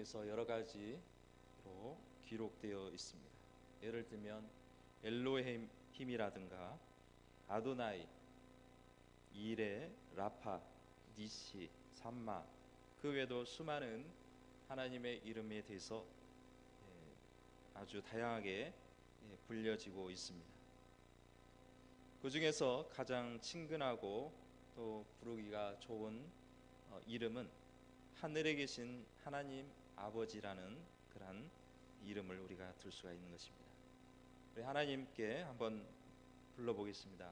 그래서 여러 가지로 기록되어 있습니다. 예를 들면 엘로힘이라든가 아도나이, 이레, 라파, 니시, 삼마, 그 외에도 수많은 하나님의 이름에 대해서 아주 다양하게 불려지고 있습니다. 그 중에서 가장 친근하고 또 부르기가 좋은 이름은 하늘에 계신 하나님 아버지라는 그런 이름을 우리가 들 수가 있는 것입니다. 우리 하나님께 한번 불러보겠습니다.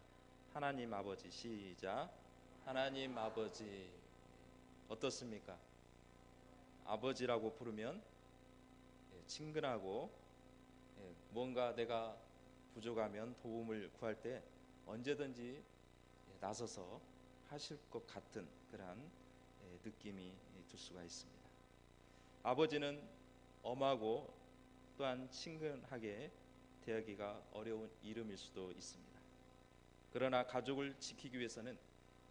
하나님 아버지, 시작. 하나님 아버지. 어떻습니까? 아버지라고 부르면 친근하고 뭔가 내가 부족하면 도움을 구할 때 언제든지 나서서 하실 것 같은 그러한 느낌이 들 수가 있습니다. 아버지는 엄하고 또한 친근하게 대하기가 어려운 이름일 수도 있습니다. 그러나 가족을 지키기 위해서는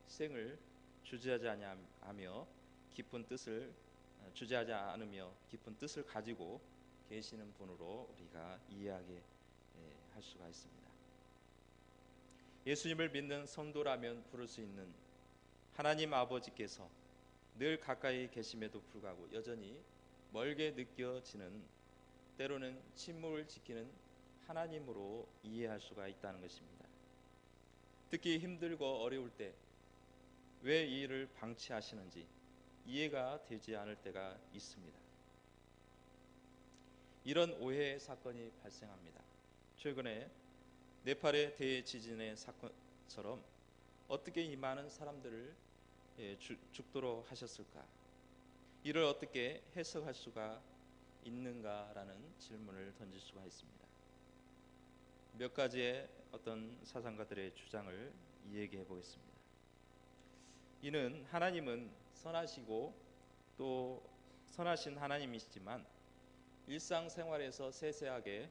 생을 주저하지 않으며 깊은 뜻을 가지고 계시는 분으로 우리가 이해하게 할 수가 있습니다. 예수님을 믿는 성도라면 부를 수 있는 하나님 아버지께서 늘 가까이 계심에도 불구하고 여전히 멀게 느껴지는, 때로는 침묵을 지키는 하나님으로 이해할 수가 있다는 것입니다. 특히 힘들고 어려울 때 왜 이 일을 방치하시는지 이해가 되지 않을 때가 있습니다. 이런 오해 사건이 발생합니다. 최근에 네팔의 대지진의 사건처럼 어떻게 이 많은 사람들을 죽도록 하셨을까? 이를 어떻게 해석할 수가 있는가라는 질문을 던질 수가 있습니다. 몇 가지의 어떤 사상가들의 주장을 이야기해 보겠습니다. 이는 하나님은 선하시고 또 선하신 하나님이시지만 일상생활에서 세세하게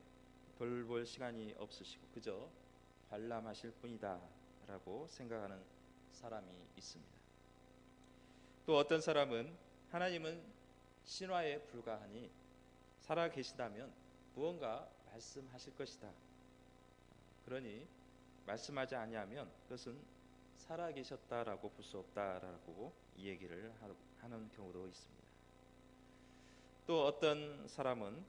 돌볼 시간이 없으시고 그저 관람하실 뿐이다 라고 생각하는 사람이 있습니다. 또 어떤 사람은 하나님은 신화에 불과하니 살아 계시다면 무언가 말씀하실 것이다. 그러니 말씀하지 아니하면 그것은 살아 계셨다라고 볼 수 없다라고 이 얘기를 하는 경우도 있습니다. 또 어떤 사람은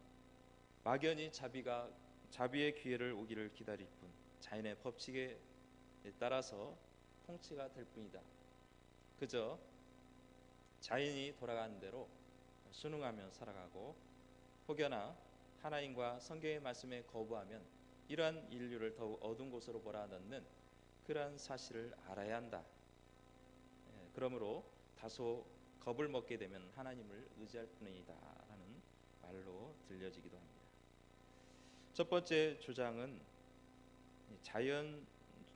막연히 자비의 기회를 오기를 기다릴 뿐 자연의 법칙에 따라서 통치가 될 뿐이다. 그저 자연이 돌아가는 대로 순응하며 살아가고 혹여나 하나님과 성경의 말씀에 거부하면 이러한 인류를 더욱 어두운 곳으로 몰아넣는 그러한 사실을 알아야 한다. 그러므로 다소 겁을 먹게 되면 하나님을 의지할 뿐이다 라는 말로 들려지기도 합니다. 첫 번째 주장은 자연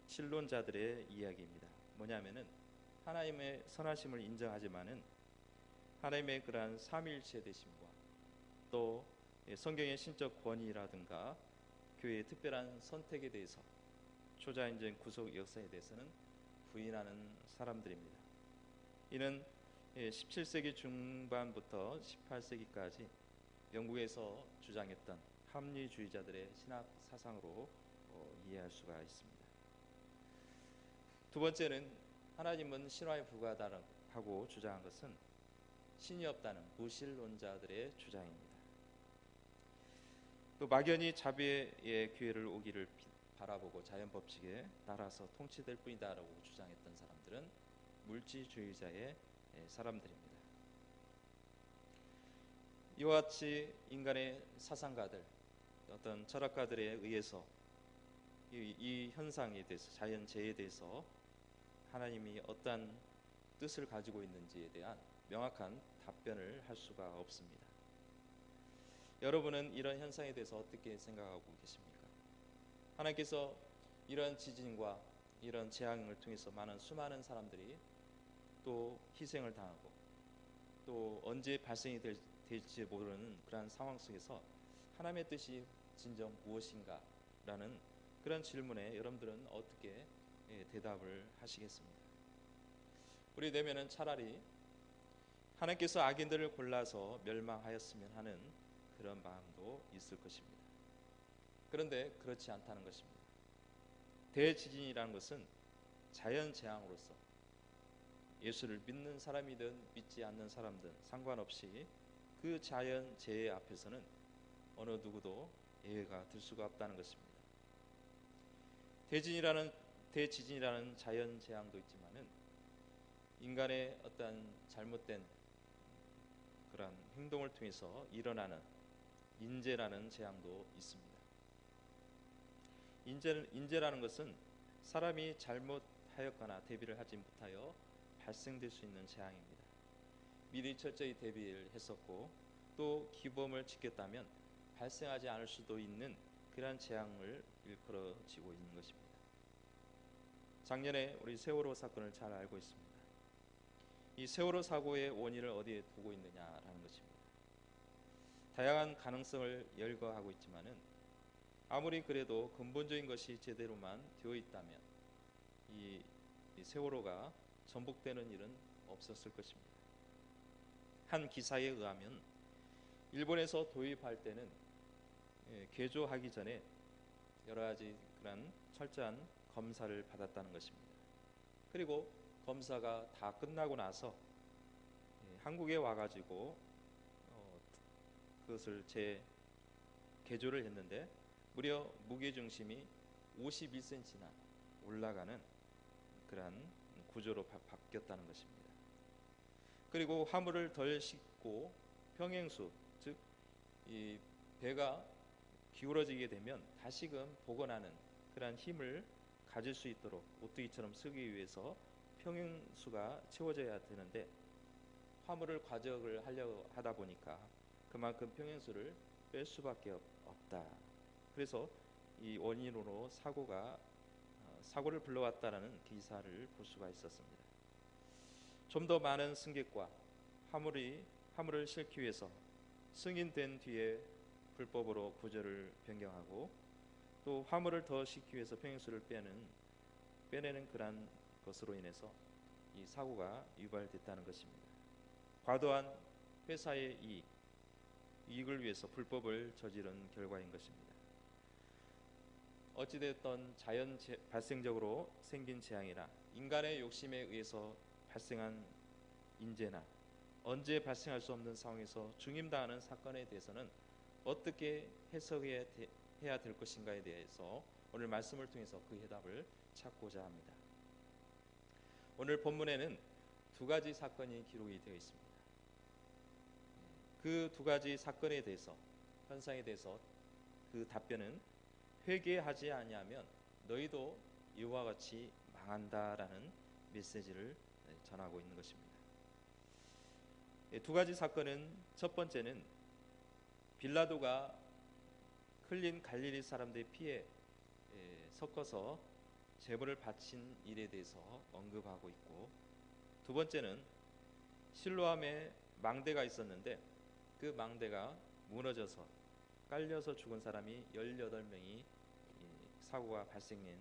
신론자들의 이야기입니다. 뭐냐면은 하나님의 선하심을 인정하지만은 하나님의 그러한 삼위일체 되심과 또 성경의 신적 권위라든가 교회의 특별한 선택에 대해서 초자연적인 구속 역사에 대해서는 부인하는 사람들입니다. 이는 17세기 중반부터 18세기까지 영국에서 주장했던 합리주의자들의 신학 사상으로 이해할 수가 있습니다. 두 번째는 하나님은 신화에 불과하다고 주장한 것은 신이 없다는 무신론자들의 주장입니다. 또 막연히 자비의 기회를 오기를 바라보고 자연 법칙에 따라서 통치될 뿐이다라고 주장했던 사람들은 물질주의자의 사람들입니다. 이와 같이 인간의 사상가들, 어떤 철학가들에 의해서 이 현상에 대해서, 자연재해에 대해서 하나님이 어떠한 뜻을 가지고 있는지에 대한 명확한 답변을 할 수가 없습니다. 여러분은 이런 현상에 대해서 어떻게 생각하고 계십니까? 하나님께서 이런 지진과 이런 재앙을 통해서 수많은 사람들이 또 희생을 당하고 또 언제 발생이 될지 모르는 그러한 상황 속에서 하나님의 뜻이 진정 무엇인가 라는 그런 질문에 여러분들은 어떻게 대답을 하시겠습니까? 우리 내면은 차라리 하나님께서 악인들을 골라서 멸망하였으면 하는 그런 마음도 있을 것입니다. 그런데 그렇지 않다는 것입니다. 대지진이라는 것은 자연 재앙으로서 예수를 믿는 사람이든 믿지 않는 사람든 상관없이 그 자연 재해 앞에서는 어느 누구도 예외가 될 수가 없다는 것입니다. 대지진이라는 자연 재앙도 있지만은 인간의 어떤 잘못된 그런 행동을 통해서 일어나는 인재라는 재앙도 있습니다. 인재라는 것은 사람이 잘못하였거나 대비를 하지 못하여 발생될 수 있는 재앙입니다. 미리 철저히 대비를 했었고 또 기범을 지켰다면 발생하지 않을 수도 있는 그러한 재앙을 일컬어지고 있는 것입니다. 작년에 우리 세월호 사건을 잘 알고 있습니다. 이 세월호 사고의 원인을 어디에 두고 있느냐라는 것입니다. 다양한 가능성을 열거하고 있지만은 아무리 그래도 근본적인 것이 제대로만 되어 있다면 이 세월호가 전복되는 일은 없었을 것입니다. 한 기사에 의하면 일본에서 도입할 때는 개조하기 전에 여러 가지 그런 철저한 검사를 받았다는 것입니다. 그리고 검사가 다 끝나고 나서 한국에 와가지고 그것을 개조를 했는데 무려 무게중심이 51cm나 올라가는 그러한 구조로 바뀌었다는 것입니다. 그리고 화물을 덜 싣고 평행수, 즉 이 배가 기울어지게 되면 다시금 복원하는 그러한 힘을 가질 수 있도록 오뚜기처럼 쓰기 위해서 평행수가 채워져야 되는데 화물을 과적을 하려고 하다 보니까 그만큼 평행수를 뺄 수밖에 없다. 그래서 이 원인으로 사고를 불러왔다라는 기사를 볼 수가 있었습니다. 좀 더 많은 승객과 화물을 싣기 위해서 승인된 뒤에 불법으로 구조를 변경하고 또 화물을 더 싣기 위해서 평행수를 빼내는 그러한 것으로 인해서 이 사고가 유발됐다는 것입니다. 과도한 회사의 이익을 위해서 불법을 저지른 결과인 것입니다. 어찌됐든 발생적으로 생긴 재앙이나 인간의 욕심에 의해서 발생한 인재나 언제 발생할 수 없는 상황에서 중임당하는 사건에 대해서는 어떻게 해석해야 될 것인가에 대해서 오늘 말씀을 통해서 그 해답을 찾고자 합니다. 오늘 본문에는 두 가지 사건이 기록이 되어 있습니다. 그 두 가지 사건에 대해서 현상에 대해서 그 답변은 회개하지 아니하면 너희도 이와 같이 망한다라는 메시지를 전하고 있는 것입니다. 두 가지 사건은 첫 번째는 빌라도가 흘린 갈릴리 사람들의 피에 섞어서 제물을 바친 일에 대해서 언급하고 있고 두 번째는 실로암에 망대가 있었는데 그 망대가 무너져서 깔려서 죽은 사람이 18명이 사고가 발생한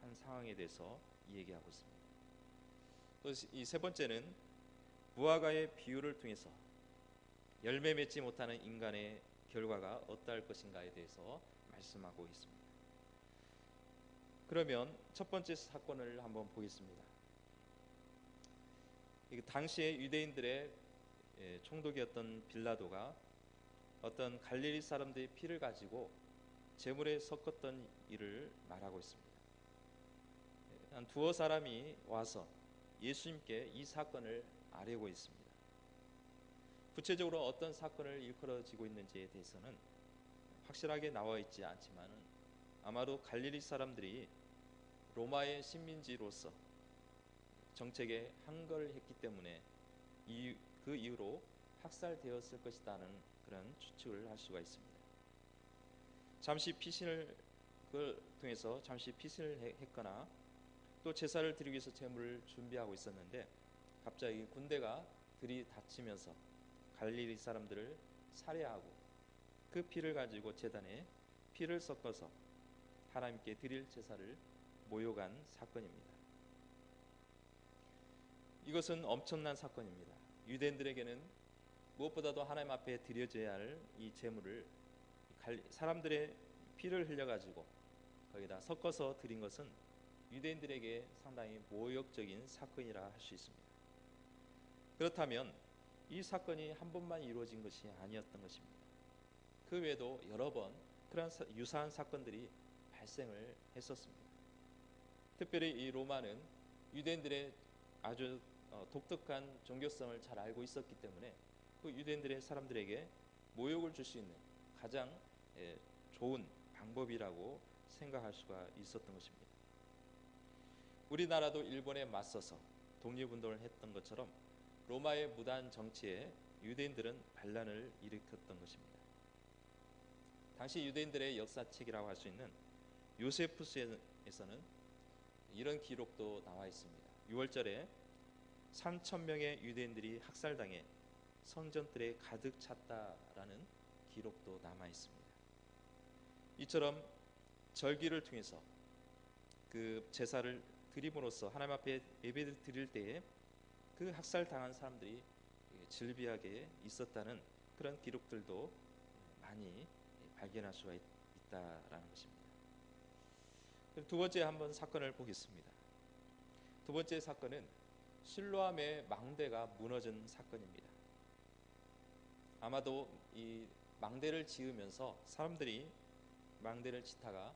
한 상황에 대해서 얘기하고 있습니다. 또 이 세 번째는 무화과의 비유를 통해서 열매 맺지 못하는 인간의 결과가 어떠할 것인가에 대해서 말씀하고 있습니다. 그러면 첫 번째 사건을 한번 보겠습니다. 당시에 유대인들의 총독이었던 빌라도가 어떤 갈릴리 사람들의 피를 가지고 제물에 섞었던 일을 말하고 있습니다. 한 두어 사람이 와서 예수님께 이 사건을 아뢰고 있습니다. 구체적으로 어떤 사건을 일컬어지고 있는지에 대해서는 확실하게 나와 있지 않지만 아마도 갈릴리 사람들이 로마의 식민지로서 정책에 항거했기 때문에 그 이후로 학살되었을 것이라는 그런 추측을 할 수가 있습니다. 잠시 피신을 했거나 또 제사를 드리기 위해서 제물을 준비하고 있었는데 갑자기 군대가 들이닥치면서 갈릴리 사람들을 살해하고 그 피를 가지고 제단에 피를 섞어서 하나님께 드릴 제사를 모욕한 사건입니다. 이것은 엄청난 사건입니다. 유대인들에게는 무엇보다도 하나님 앞에 드려져야 할 이 제물을 사람들의 피를 흘려가지고 거기다 섞어서 드린 것은 유대인들에게 상당히 모욕적인 사건이라 할 수 있습니다. 그렇다면 이 사건이 한 번만 이루어진 것이 아니었던 것입니다. 그 외에도 여러 번 그런 유사한 사건들이 발생을 했었습니다. 특별히 이 로마는 유대인들의 아주 독특한 종교성을 잘 알고 있었기 때문에 그 유대인들의 사람들에게 모욕을 줄 수 있는 가장 좋은 방법이라고 생각할 수가 있었던 것입니다. 우리나라도 일본에 맞서서 독립운동을 했던 것처럼 로마의 무단 정치에 유대인들은 반란을 일으켰던 것입니다. 당시 유대인들의 역사책이라고 할 수 있는 요세푸스에서는 이런 기록도 나와 있습니다. 6월절에 3,000명의 유대인들이 학살당해 성전들에 가득 찼다라는 기록도 남아 있습니다. 이처럼 절기를 통해서 그 제사를 드림으로써 하나님 앞에 예배를 드릴 때에 그 학살당한 사람들이 즐비하게 있었다는 그런 기록들도 많이 발견할 수가 있다라는 것입니다. 두 번째 한번 사건을 보겠습니다. 두 번째 사건은 실로암의 망대가 무너진 사건입니다. 아마도 이 망대를 지으면서 사람들이 망대를 짓다가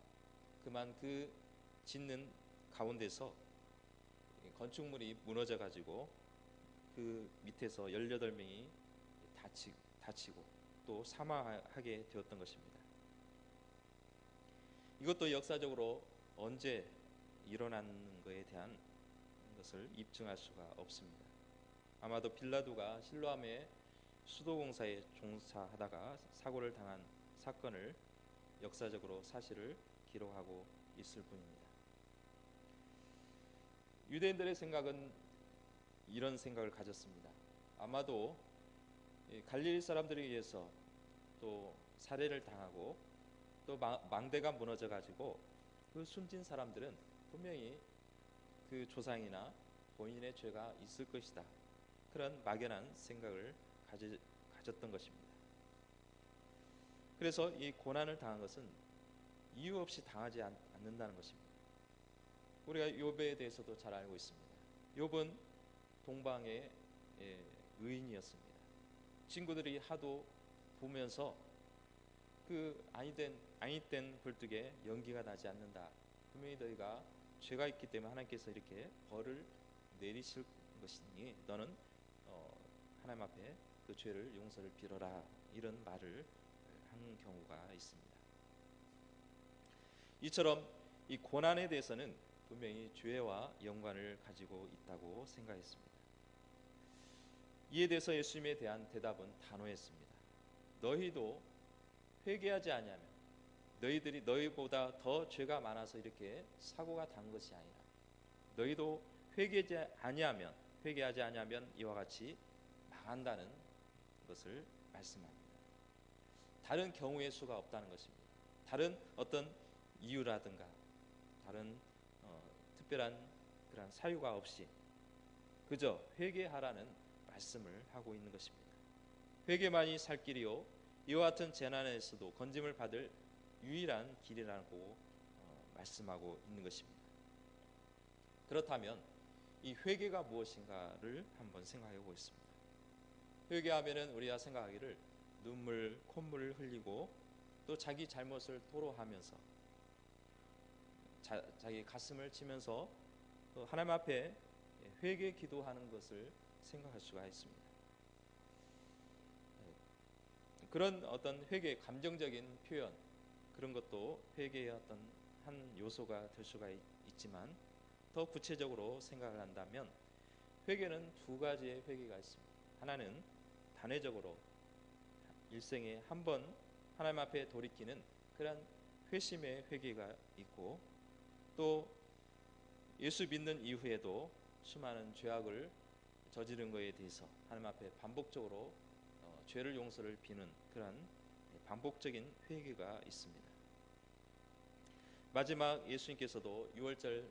그만 그 짓는 가운데서 건축물이 무너져 가지고 그 밑에서 18명이 다치고 또 사망하게 되었던 것입니다. 이것도 역사적으로 언제 일어난 것에 대한 것을 입증할 수가 없습니다. 아마도 빌라도가 실로암의 수도공사에 종사하다가 사고를 당한 사건을 역사적으로 사실을 기록하고 있을 뿐입니다. 유대인들의 생각은 이런 생각을 가졌습니다. 아마도 갈릴리 사람들에 의해서 또 살해를 당하고 또 망대가 무너져 가지고 그 숨진 사람들은 분명히 그 조상이나 본인의 죄가 있을 것이다. 그런 막연한 생각을 가졌던 것입니다. 그래서 이 고난을 당한 것은 이유 없이 당하지 않는다는 것입니다. 우리가 욥에 대해서도 잘 알고 있습니다. 욥은 동방의 의인이었습니다. 친구들이 하도 보면서 그 아니된 굴뚝에 연기가 나지 않는다. 분명히 너희가 죄가 있기 때문에 하나님께서 이렇게 벌을 내리실 것이니 너는 하나님 앞에 그 죄를 용서를 빌어라. 이런 말을 한 경우가 있습니다. 이처럼 이 고난에 대해서는 분명히 죄와 연관을 가지고 있다고 생각했습니다. 이에 대해서 예수님에 대한 대답은 단호했습니다. 너희도 회개하지 아니하면 너희들이 너희보다 더 죄가 많아서 이렇게 사고가 단 것이 아니라 너희도 회개하지 아니하면 이와 같이 망한다는 것을 말씀합니다. 다른 경우의 수가 없다는 것입니다. 다른 어떤 이유라든가 다른 특별한 그런 사유가 없이 그저 회개하라는 말씀을 하고 있는 것입니다. 회개만이 살 길이요 이와 같은 재난에서도 건짐을 받을 유일한 길이라고 말씀하고 있는 것입니다. 그렇다면 이 회개가 무엇인가를 한번 생각해 보겠습니다. 회개하면은 우리가 생각하기를 눈물, 콧물을 흘리고 또 자기 잘못을 토로하면서 자기 가슴을 치면서 또 하나님 앞에 회개 기도하는 것을 생각할 수가 있습니다. 그런 어떤 회개, 감정적인 표현 그런 것도 회개의 어떤 한 요소가 될 수가 있지만 더 구체적으로 생각을 한다면 회개는 두 가지의 회개가 있습니다. 하나는 단회적으로 일생에 한 번 하나님 앞에 돌이키는 그런 회심의 회개가 있고 또 예수 믿는 이후에도 수많은 죄악을 저지른 것에 대해서 하나님 앞에 반복적으로 죄를 용서를 비는 그런 반복적인 회개가 있습니다. 마지막 예수님께서도 6월절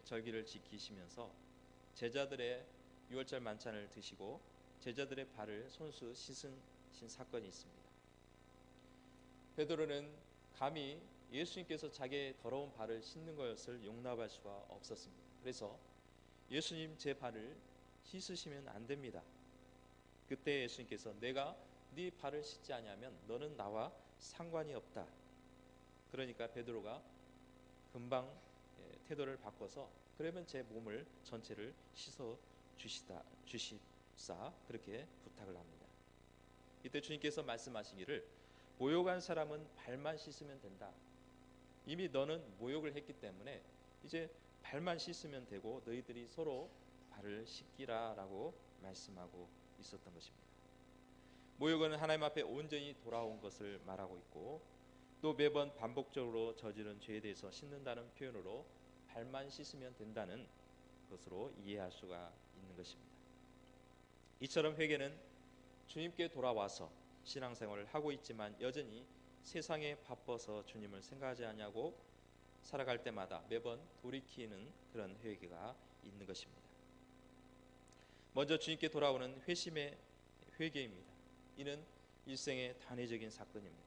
절기를 지키시면서 제자들의 6월절 만찬을 드시고 제자들의 발을 손수 씻으신 사건이 있습니다. 베드로는 감히 예수님께서 자기의 더러운 발을 씻는 것을 용납할 수가 없었습니다. 그래서 예수님 제 발을 씻으시면 안 됩니다. 그때 예수님께서 내가 네 발을 씻지 아니하면 너는 나와 상관이 없다. 그러니까 베드로가 금방 태도를 바꿔서 그러면 제 몸을 전체를 씻어 주십사 그렇게 부탁을 합니다. 이때 주님께서 말씀하시기를 모욕한 사람은 발만 씻으면 된다. 이미 너는 모욕을 했기 때문에 이제 발만 씻으면 되고 너희들이 서로 발을 씻기라라고 말씀하고 있었던 것입니다. 모욕은 하나님 앞에 온전히 돌아온 것을 말하고 있고 또 매번 반복적으로 저지른 죄에 대해서 씻는다는 표현으로 발만 씻으면 된다는 것으로 이해할 수가 있는 것입니다. 이처럼 회개는 주님께 돌아와서 신앙생활을 하고 있지만 여전히 세상에 바빠서 주님을 생각하지 않냐고 살아갈 때마다 매번 돌이키는 그런 회개가 있는 것입니다. 먼저 주님께 돌아오는 회심의 회개입니다. 이는 일생의 단회적인 사건입니다.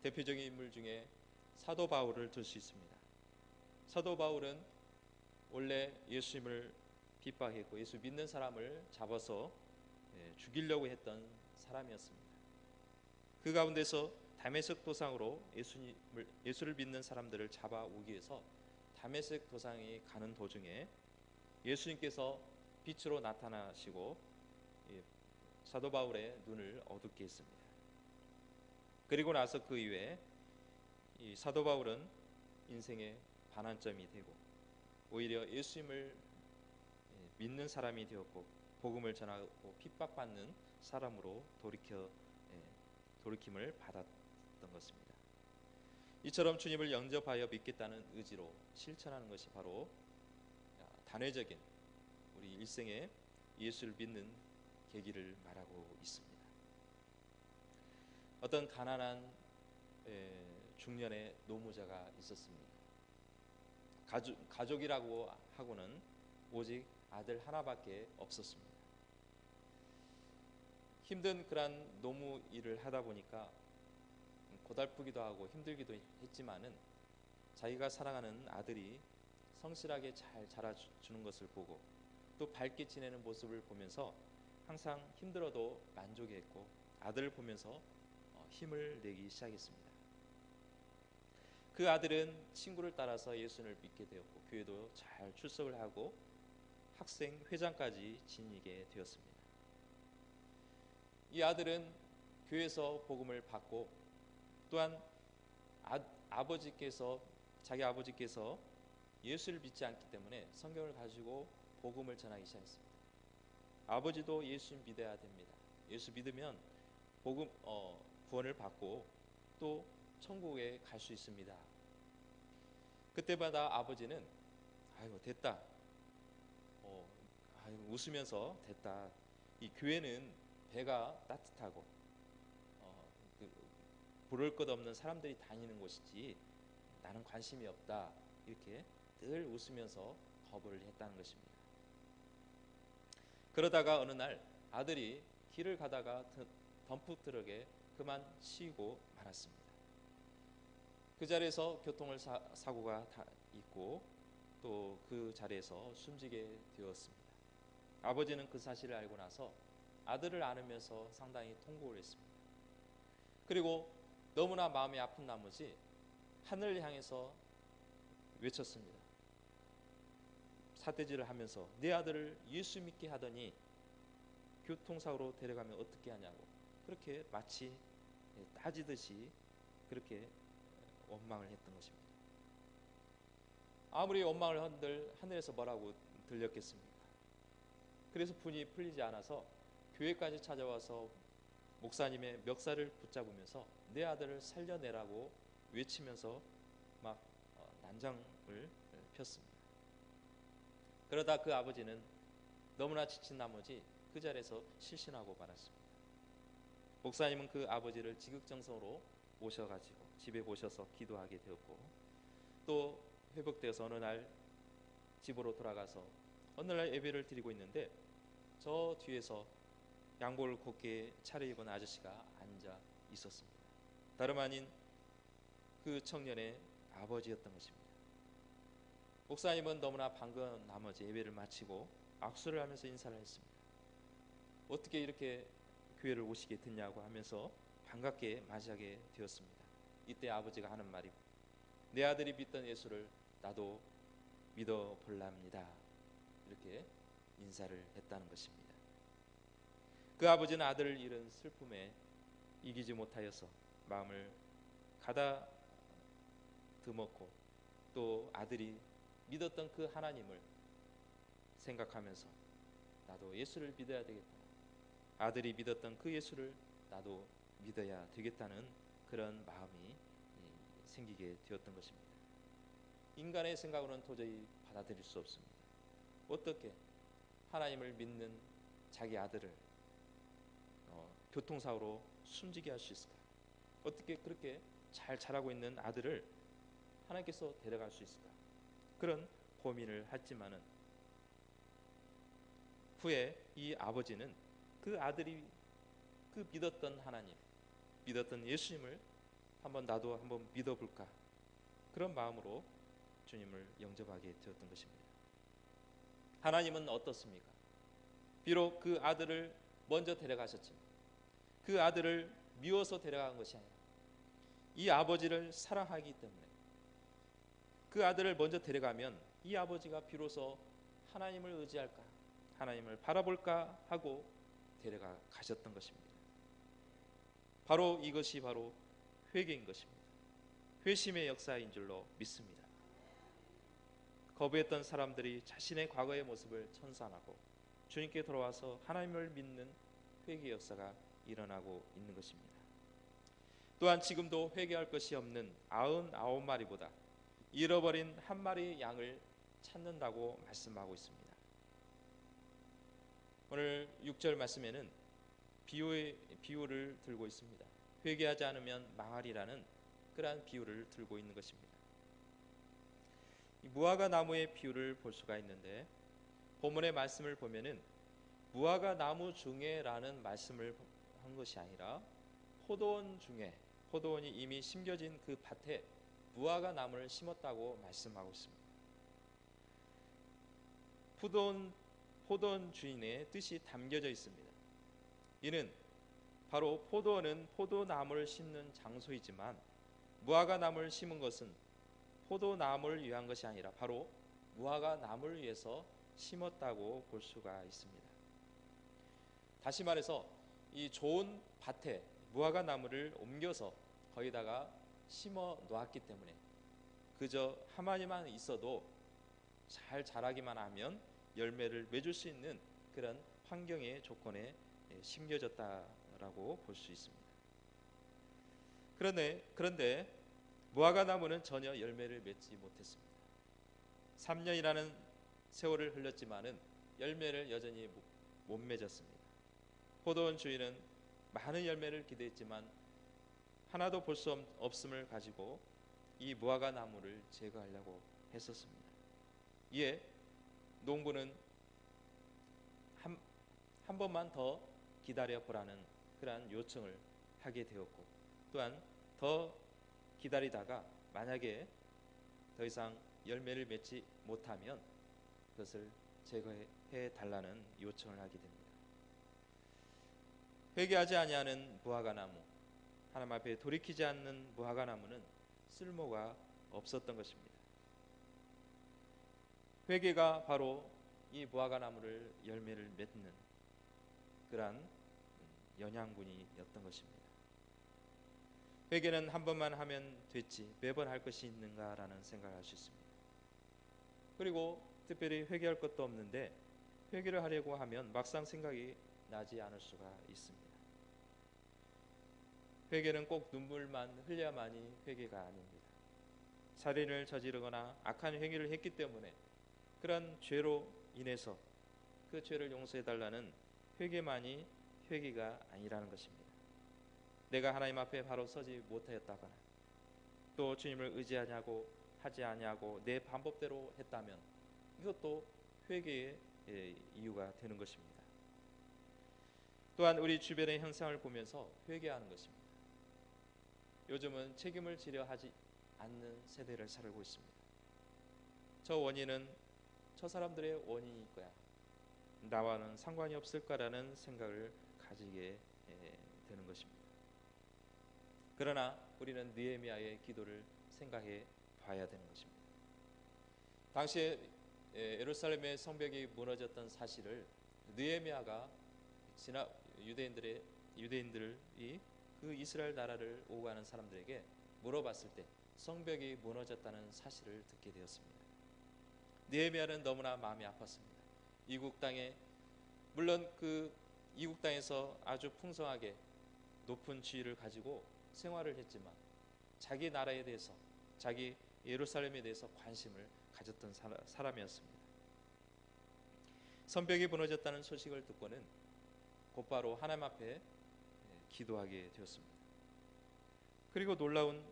대표적인 인물 중에 사도 바울을 들 수 있습니다. 사도 바울은 원래 예수님을 핍박했고 예수 믿는 사람을 잡아서 죽이려고 했던 사람이었습니다. 그 가운데서 다메섹 도상으로 예수를 믿는 사람들을 잡아오기 위해서 다메섹 도상이 가는 도중에 예수님께서 빛으로 나타나시고 사도 바울의 눈을 어둡게 했습니다. 그리고 나서 그 이후에 이 사도 바울은 인생의 반환점이 되고 오히려 예수님을 믿는 사람이 되었고 복음을 전하고 핍박받는 사람으로 돌이킴을 받았던 것입니다. 이처럼 주님을 영접하여 믿겠다는 의지로 실천하는 것이 바로 단회적인 우리 일생의 예수를 믿는 계기를 말하고 있습니다. 어떤 가난한 중년의 노무자가 있었습니다. 가족이라고 하고는 오직 아들 하나밖에 없었습니다. 힘든 그런 노무 일을 하다 보니까 고달프기도 하고 힘들기도 했지만은 자기가 사랑하는 아들이 성실하게 잘 자라주는 것을 보고 또 밝게 지내는 모습을 보면서 항상 힘들어도 만족했고 아들을 보면서 힘을 내기 시작했습니다. 그 아들은 친구를 따라서 예수를 믿게 되었고 교회도 잘 출석을 하고 학생 회장까지 지니게 되었습니다. 이 아들은 교회에서 복음을 받고 또한 자기 아버지께서 예수를 믿지 않기 때문에 성경을 가지고 복음을 전하기 시작했습니다. 아버지도 예수 믿어야 됩니다. 예수 믿으면 구원을 받고 또 천국에 갈 수 있습니다. 그때마다 아버지는 아이고 됐다. 웃으면서 됐다. 이 교회는 배가 따뜻하고 부를 것 없는 사람들이 다니는 곳이지 나는 관심이 없다. 이렇게 늘 웃으면서 거부를 했다는 것입니다. 그러다가 어느 날 아들이 길을 가다가 덤프트럭에 그만 치이고 말았습니다. 그 자리에서 교통사고가 있고 또 그 자리에서 숨지게 되었습니다. 아버지는 그 사실을 알고 나서 아들을 안으면서 상당히 통곡을 했습니다. 그리고 너무나 마음이 아픈 나머지 하늘을 향해서 외쳤습니다. 사태질을 하면서 내 아들을 예수 믿게 하더니 교통사고로 데려가면 어떻게 하냐고 그렇게 마치 따지듯이 그렇게 원망을 했던 것입니다. 아무리 원망을 한들 하늘에서 뭐라고 들렸겠습니까? 그래서 분이 풀리지 않아서 교회까지 찾아와서 목사님의 멱살을 붙잡으면서 내 아들을 살려내라고 외치면서 막 난장을 폈습니다. 그러다 그 아버지는 너무나 지친 나머지 그 자리에서 실신하고 말았습니다. 목사님은 그 아버지를 지극정성으로 모셔가지고 집에 모셔서 기도하게 되었고 또 회복되어서 어느 날 집으로 돌아가서 어느 날 예배를 드리고 있는데 저 뒤에서 양복을 곱게 차려입은 아저씨가 앉아 있었습니다. 다름 아닌 그 청년의 아버지였던 것입니다. 목사님은 너무나 반가운 나머지 예배를 마치고 악수를 하면서 인사를 했습니다. 어떻게 이렇게 교회를 오시게 됐냐고 하면서 반갑게 맞이하게 되었습니다. 이때 아버지가 하는 말이 내 아들이 믿던 예수를 나도 믿어볼랍니다. 이렇게 인사를 했다는 것입니다. 그 아버지는 아들을 잃은 슬픔에 이기지 못하여서 마음을 가다듬었고 또 아들이 믿었던 그 하나님을 생각하면서 나도 예수를 믿어야 되겠다. 아들이 믿었던 그 예수를 나도 믿어야 되겠다는 그런 마음이 생기게 되었던 것입니다. 인간의 생각으로는 도저히 받아들일 수 없습니다. 어떻게 하나님을 믿는 자기 아들을 교통사고로 숨지게 할 수 있을까? 어떻게 그렇게 잘 자라고 있는 아들을 하나님께서 데려갈 수 있을까? 그런 고민을 했지만은 후에 이 아버지는 그 아들이 그 믿었던 하나님, 믿었던 예수님을 나도 한번 믿어볼까? 그런 마음으로 주님을 영접하게 되었던 것입니다. 하나님은 어떻습니까? 비록 그 아들을 먼저 데려가셨지만 그 아들을 미워서 데려간 것이 아니라 이 아버지를 사랑하기 때문에 그 아들을 먼저 데려가면 이 아버지가 비로소 하나님을 의지할까, 하나님을 바라볼까 하고 데려가 가셨던 것입니다. 바로 이것이 바로 회개인 것입니다. 회심의 역사인 줄로 믿습니다. 거부했던 사람들이 자신의 과거의 모습을 천산하고 주님께 돌아와서 하나님을 믿는 회개 역사가 일어나고 있는 것입니다. 또한 지금도 회개할 것이 없는 99마리보다 잃어버린 한 마리 양을 찾는다고 말씀하고 있습니다. 오늘 6절 말씀에는 비유를 들고 있습니다. 회개하지 않으면 망하리라는 그러한 비유를 들고 있는 것입니다. 무화과 나무의 비유를 볼 수가 있는데 본문의 말씀을 보면은 무화과 나무 중에라는 말씀을 한 것이 아니라 포도원 중에, 포도원이 이미 심겨진 그 밭에 무화과 나무를 심었다고 말씀하고 있습니다. 포도원 주인의 뜻이 담겨져 있습니다. 이는 바로 포도원은 포도나무를 심는 장소이지만 무화과 나무를 심은 것은 포도나무를 위한 것이 아니라 바로 무화과 나무를 위해서 심었다고 볼 수가 있습니다. 다시 말해서 이 좋은 밭에 무화과 나무를 옮겨서 거기다가 심어 놓았기 때문에 그저 하나님만 있어도 잘 자라기만 하면 열매를 맺을 수 있는 그런 환경의 조건에 심겨졌다라고 볼 수 있습니다. 그런데 무화과 나무는 전혀 열매를 맺지 못했습니다. 3년이라는 세월을 흘렸지만은 열매를 여전히 못 맺었습니다. 포도원 주인은 많은 열매를 기대했지만 하나도 볼 수 없음을 가지고 이 무화과 나무를 제거하려고 했었습니다. 이에 농부는 한 번만 더 기다려 보라는 그러한 요청을 하게 되었고 또한 더 기다리다가 만약에 더 이상 열매를 맺지 못하면 그것을 제거해 달라는 요청을 하게 됩니다. 회개하지 아니하는 무화과 나무, 하나님 앞에 돌이키지 않는 무화과 나무는 쓸모가 없었던 것입니다. 회개가 바로 이 무화과 나무를 열매를 맺는 그러한 영양분이었던 것입니다. 회개는 한 번만 하면 됐지 매번 할 것이 있는가라는 생각을 할 수 있습니다. 그리고 특별히 회개할 것도 없는데 회개를 하려고 하면 막상 생각이 나지 않을 수가 있습니다. 회개는 꼭 눈물만 흘려야만이 회개가 아닙니다. 살인을 저지르거나 악한 행위를 했기 때문에 그런 죄로 인해서 그 죄를 용서해달라는 회개만이 회개가 아니라는 것입니다. 내가 하나님 앞에 바로 서지 못하였다거나 또 주님을 의지하냐고 하지 아니하고 내 방법대로 했다면 이것도 회개의 이유가 되는 것입니다. 또한 우리 주변의 현상을 보면서 회개하는 것입니다. 요즘은 책임을 지려 하지 않는 세대를 살고 있습니다. 저 원인은 저 사람들의 원인일 거야. 나와는 상관이 없을 거라는 생각을 가지게 되는 것입니다. 그러나 우리는 느헤미야의 기도를 생각해 봐야 되는 것입니다. 당시에 예루살렘의 성벽이 무너졌던 사실을 느헤미야가 유대인들이 그 이스라엘 나라를 오고 가는 사람들에게 물어봤을 때 성벽이 무너졌다는 사실을 듣게 되었습니다. 느헤미야는 너무나 마음이 아팠습니다. 이국 땅에 물론 그 이국 땅에서 아주 풍성하게 높은 지위를 가지고 생활을 했지만 자기 나라에 대해서 자기 예루살렘에 대해서 관심을 가졌던 사람이었습니다. 성벽이 무너졌다는 소식을 듣고는 곧바로 하나님 앞에 기도하게 되었습니다. 그리고 놀라운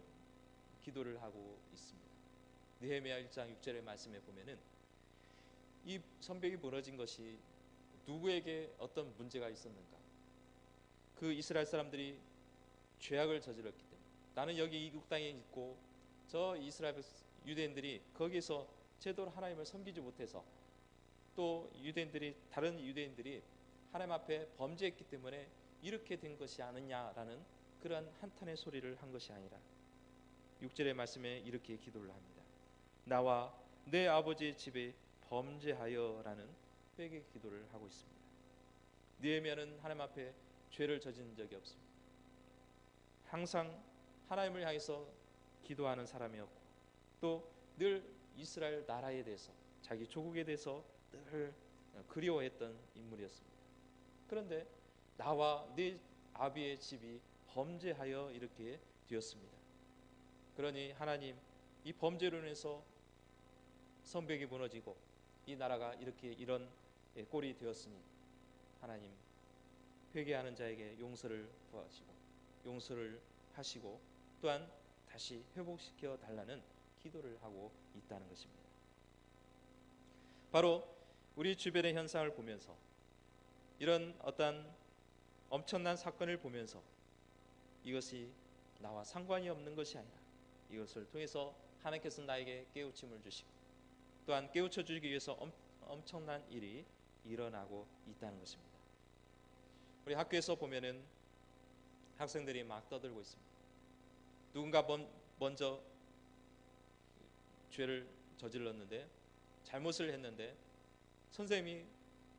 기도를 하고 있습니다. 느헤미야 1장 6절의 말씀에 보면은 이 성벽이 무너진 것이 누구에게 어떤 문제가 있었는가? 그 이스라엘 사람들이 죄악을 저질렀기 때문에 나는 여기 이국 땅에 있고 저 이스라엘 유대인들이 거기서 제대로 하나님을 섬기지 못해서 또 다른 유대인들이 하나님 앞에 범죄했기 때문에 이렇게 된 것이 아니냐라는 그러한 한탄의 소리를 한 것이 아니라 6절의 말씀에 이렇게 기도를 합니다. 나와 내 아버지 집에 범죄하여라는 회개 기도를 하고 있습니다. 느헤미야는 하나님 앞에 죄를 저지른 적이 없습니다. 항상 하나님을 향해서 기도하는 사람이었고 또 늘 이스라엘 나라에 대해서 자기 조국에 대해서 늘 그리워했던 인물이었습니다. 그런데 나와 네 아비의 집이 범죄하여 이렇게 되었습니다. 그러니 하나님 이 범죄로 인해서 성벽이 무너지고 이 나라가 이런 꼴이 되었으니 하나님 회개하는 자에게 용서를 구하시고 용서를 하시고 또한 다시 회복시켜 달라는 기도를 하고 있다는 것입니다. 바로 우리 주변의 현상을 보면서 이런 어떤 엄청난 사건을 보면서 이것이 나와 상관이 없는 것이 아니라 이것을 통해서 하나님께서 나에게 깨우침을 주시고 또한 깨우쳐 주기 위해서 엄청난 일이 일어나고 있다는 것입니다. 우리 학교에서 보면은 학생들이 막 떠들고 있습니다. 누군가 먼저 죄를 저질렀는데 잘못을 했는데 선생님이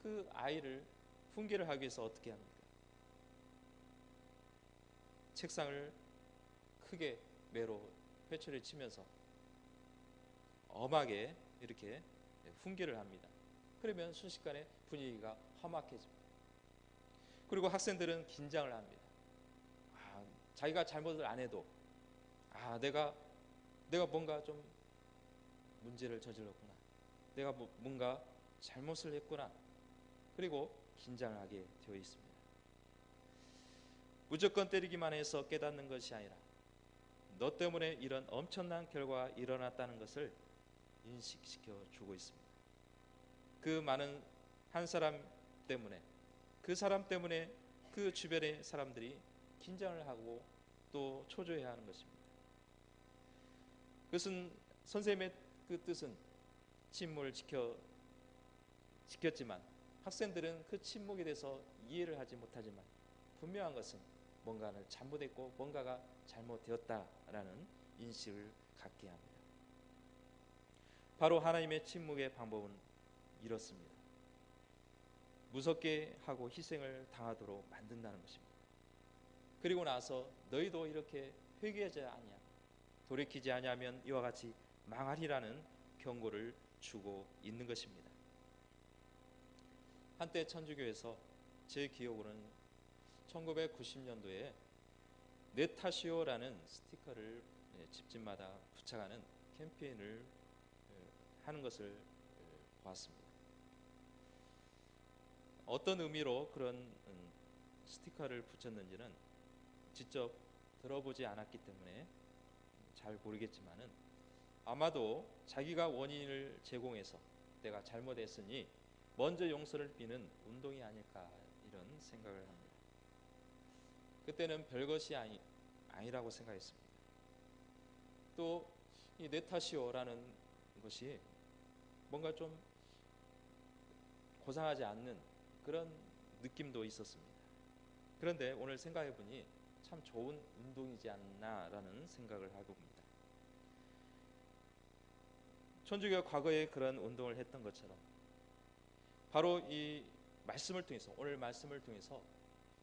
그 아이를 훈계를 하기 위해서 어떻게 합니까? 책상을 크게 매로 회초리 치면서 엄하게 이렇게 훈계를 합니다. 그러면 순식간에 분위기가 험악해집니다. 그리고 학생들은 긴장을 합니다. 자기가 잘못을 안 해도 내가 뭔가 좀 문제를 저질렀구나. 내가 뭔가 잘못을 했구나. 그리고 긴장을 하게 되어 있습니다. 무조건 때리기만 해서 깨닫는 것이 아니라 너 때문에 이런 엄청난 결과가 일어났다는 것을 인식시켜 주고 있습니다. 그 많은 한 사람 때문에 그 사람 때문에 그 주변의 사람들이 긴장을 하고 또 초조해야 하는 것입니다. 그것은 선생님의 그 뜻은 침묵을 지켰지만 학생들은 그 침묵에 대해서 이해를 하지 못하지만 분명한 것은 뭔가를 잘못했고 뭔가가 잘못되었다라는 인식을 갖게 합니다. 바로 하나님의 침묵의 방법은 이렇습니다. 무섭게 하고 희생을 당하도록 만든다는 것입니다. 그리고 나서 너희도 이렇게 회개하지 아니하면 돌이키지 아니하면 이와 같이 망하리라는 경고를 주고 있는 것입니다. 한때 천주교에서 제 기억으로는 1990년도에 내 탓이요라는 스티커를 집집마다 부착하는 캠페인을 하는 것을 보았습니다. 어떤 의미로 그런 스티커를 붙였는지는 직접 들어보지 않았기 때문에 잘 모르겠지만은 아마도 자기가 원인을 제공해서 내가 잘못했으니 먼저 용서를 비는 운동이 아닐까 이런 생각을 합니다. 그때는 별것이 아니라고 생각했습니다. 또 이 내 탓이오라는 것이 뭔가 좀 고상하지 않는 그런 느낌도 있었습니다. 그런데 오늘 생각해 보니 참 좋은 운동이지 않나라는 생각을 하고 봅니다. 천주교가 과거에 그런 운동을 했던 것처럼 바로 이 말씀을 통해서, 오늘 말씀을 통해서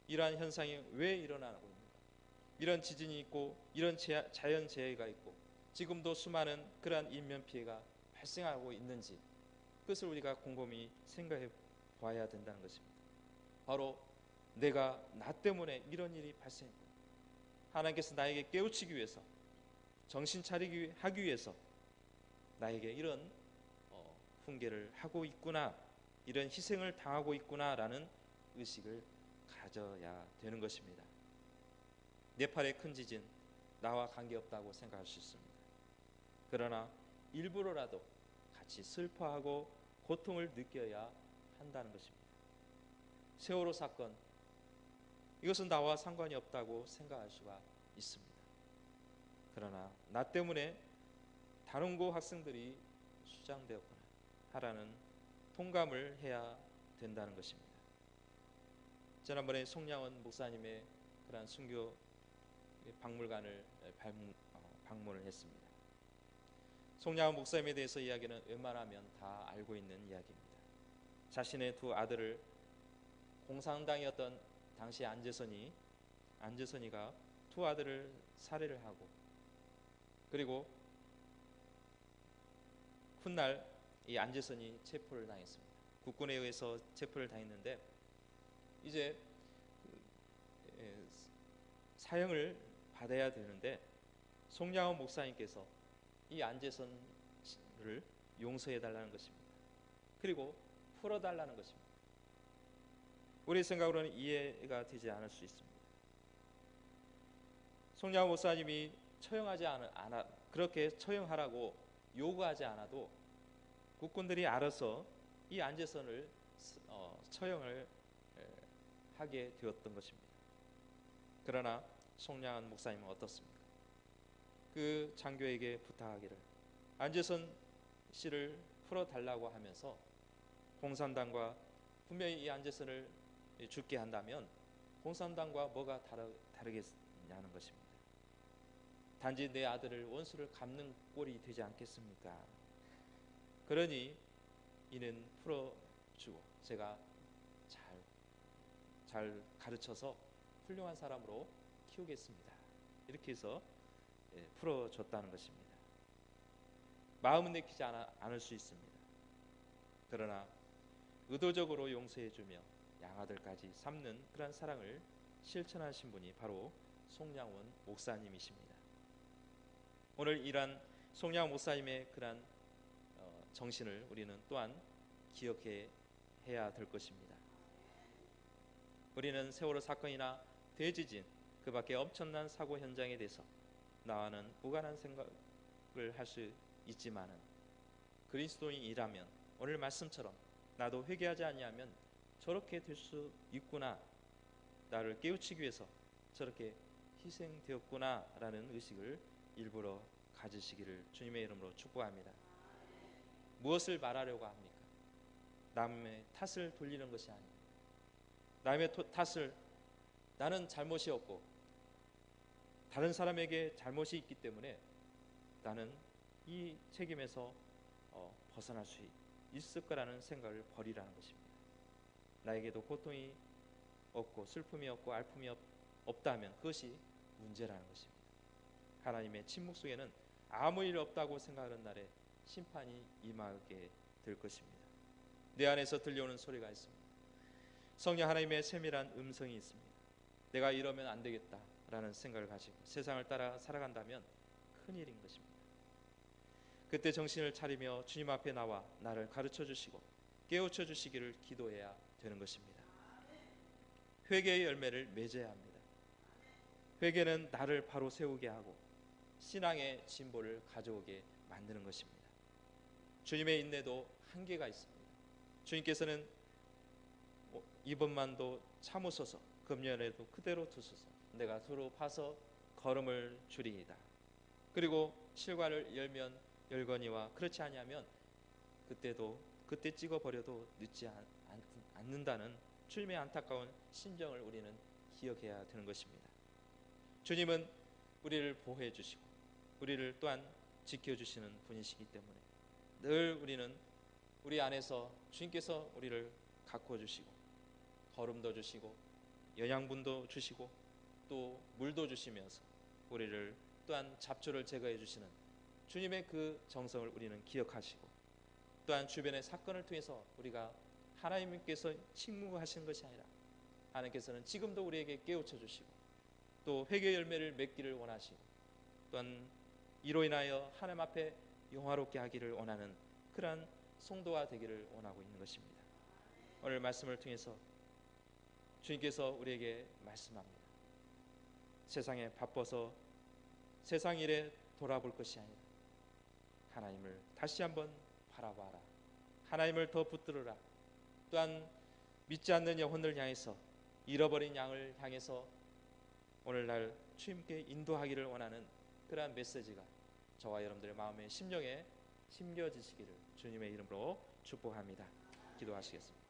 이러한 현상이 왜 일어나고 있는가, 이런 지진이 있고 이런 자연재해가 있고 지금도 수많은 그러한 인명피해가 발생하고 있는지, 그것을 우리가 곰곰이 생각해 봐야 된다는 것입니다. 바로 나 때문에 이런 일이 발생했고, 하나님께서 나에게 깨우치기 위해서, 정신 차리기 하기 위해서 나에게 이런 훈계를 하고 있구나, 이런 희생을 당하고 있구나라는 의식을 가져야 되는 것입니다. 네팔의 큰 지진, 나와 관계없다고 생각할 수 있습니다. 그러나 일부러라도 같이 슬퍼하고 고통을 느껴야 한다는 것입니다. 세월호 사건, 이것은 나와 상관이 없다고 생각할 수가 있습니다. 그러나 나 때문에 다른 고 학생들이 수장되었구나 하라는 통감을 해야 된다는 것입니다. 지난번에 송량원 목사님의 그러한 순교 박물관을 방문을 했습니다. 송량원 목사님에 대해서 이야기는 웬만하면 다 알고 있는 이야기입니다. 자신의 두 아들을 공산당이었던 당시 안재선이가 두 아들을 살해를 하고, 그리고 훗날 이 안재선이 체포를 당했습니다. 국군에 의해서 체포를 당했는데 이제 사형을 받아야 되는데 송량원 목사님께서 이 안재선을 용서해 달라는 것입니다. 그리고 풀어달라는 것입니다. 우리 생각으로는 이해가 되지 않을 수 있습니다. 송량원 목사님이 그렇게 처형하라고 요구하지 않아도 국군들이 알아서 이 안재선을 처형을 하게 되었던 것입니다. 그러나 송량원 목사님은 어떻습니까? 그 장교에게 부탁하기를 안재선 씨를 풀어달라고 하면서 공산당과, 분명히 이 안재선을 죽게 한다면 공산당과 뭐가 다르겠냐는 것입니다. 단지 내 아들을 원수를 갚는 꼴이 되지 않겠습니까? 그러니 이는 풀어주고 제가 잘 가르쳐서 훌륭한 사람으로 키우겠습니다. 이렇게 해서 풀어줬다는 것입니다. 마음은 내키지 않을 수 있습니다. 그러나 의도적으로 용서해주며 양아들까지 삼는 그런 사랑을 실천하신 분이 바로 송량원 목사님이십니다. 오늘 이러한 송량원 목사님의 그런 정신을 우리는 또한 기억해야 될 것입니다. 우리는 세월호 사건이나 대지진, 그 밖에 엄청난 사고 현장에 대해서 나와는 무관한 생각을 할 수 있지만은 그리스도인이라면 오늘 말씀처럼 나도 회개하지 아니하면 저렇게 될 수 있구나, 나를 깨우치기 위해서 저렇게 희생되었구나라는 의식을 일부러 가지시기를 주님의 이름으로 축복합니다. 무엇을 말하려고 합니까? 남의 탓을 돌리는 것이 아닙니다. 남의 탓을, 나는 잘못이 없고 다른 사람에게 잘못이 있기 때문에 나는 이 책임에서 벗어날 수 있을 거라는 생각을 버리라는 것입니다. 나에게도 고통이 없고 슬픔이 없고 아픔이 없다면 그것이 문제라는 것입니다. 하나님의 침묵 속에는 아무 일 없다고 생각하는 날에 심판이 임하게 될 것입니다. 내 안에서 들려오는 소리가 있습니다. 성령 하나님의 세밀한 음성이 있습니다. 내가 이러면 안 되겠다라는 생각을 가지고 세상을 따라 살아간다면 큰일인 것입니다. 그때 정신을 차리며 주님 앞에 나와 나를 가르쳐 주시고 깨우쳐 주시기를 기도해야 되는 것입니다. 회개의 열매를 맺어야 합니다. 회개는 나를 바로 세우게 하고 신앙의 진보를 가져오게 만드는 것입니다. 주님의 인내도 한계가 있습니다. 주님께서는 이번만도 참으소서, 금년에도 그대로 두소서, 내가 두루 파서 걸음을 줄이이다. 그리고 실과를 열면 열거니와 그렇지 아니하면 그때 찍어 버려도 늦지 않는다는 주님의 안타까운 심정을 우리는 기억해야 되는 것입니다. 주님은 우리를 보호해 주시고 우리를 또한 지켜 주시는 분이시기 때문에 늘 우리는 우리 안에서 주님께서 우리를 가꿔 주시고 걸음도 주시고 영양분도 주시고 또 물도 주시면서 우리를 또한 잡초를 제거해 주시는 주님의 그 정성을 우리는 기억하시고 또한 주변의 사건을 통해서 우리가 하나님께서 침묵하시는 것이 아니라 하나님께서는 지금도 우리에게 깨우쳐 주시고 또 회개 열매를 맺기를 원하시고 또한 이로 인하여 하나님 앞에 영화롭게 하기를 원하는 그러한 성도가 되기를 원하고 있는 것입니다. 오늘 말씀을 통해서 주님께서 우리에게 말씀합니다. 세상에 바빠서 세상 일에 돌아볼 것이 아니라 하나님을 다시 한번 바라봐라. 하나님을 더 붙들어라. 또한 믿지 않는 영혼들 향해서 잃어버린 양을 향해서 오늘날 주님께 인도하기를 원하는 그러한 메시지가 저와 여러분들의 마음에 심령에 심겨지시기를 주님의 이름으로 축복합니다. 기도하시겠습니다.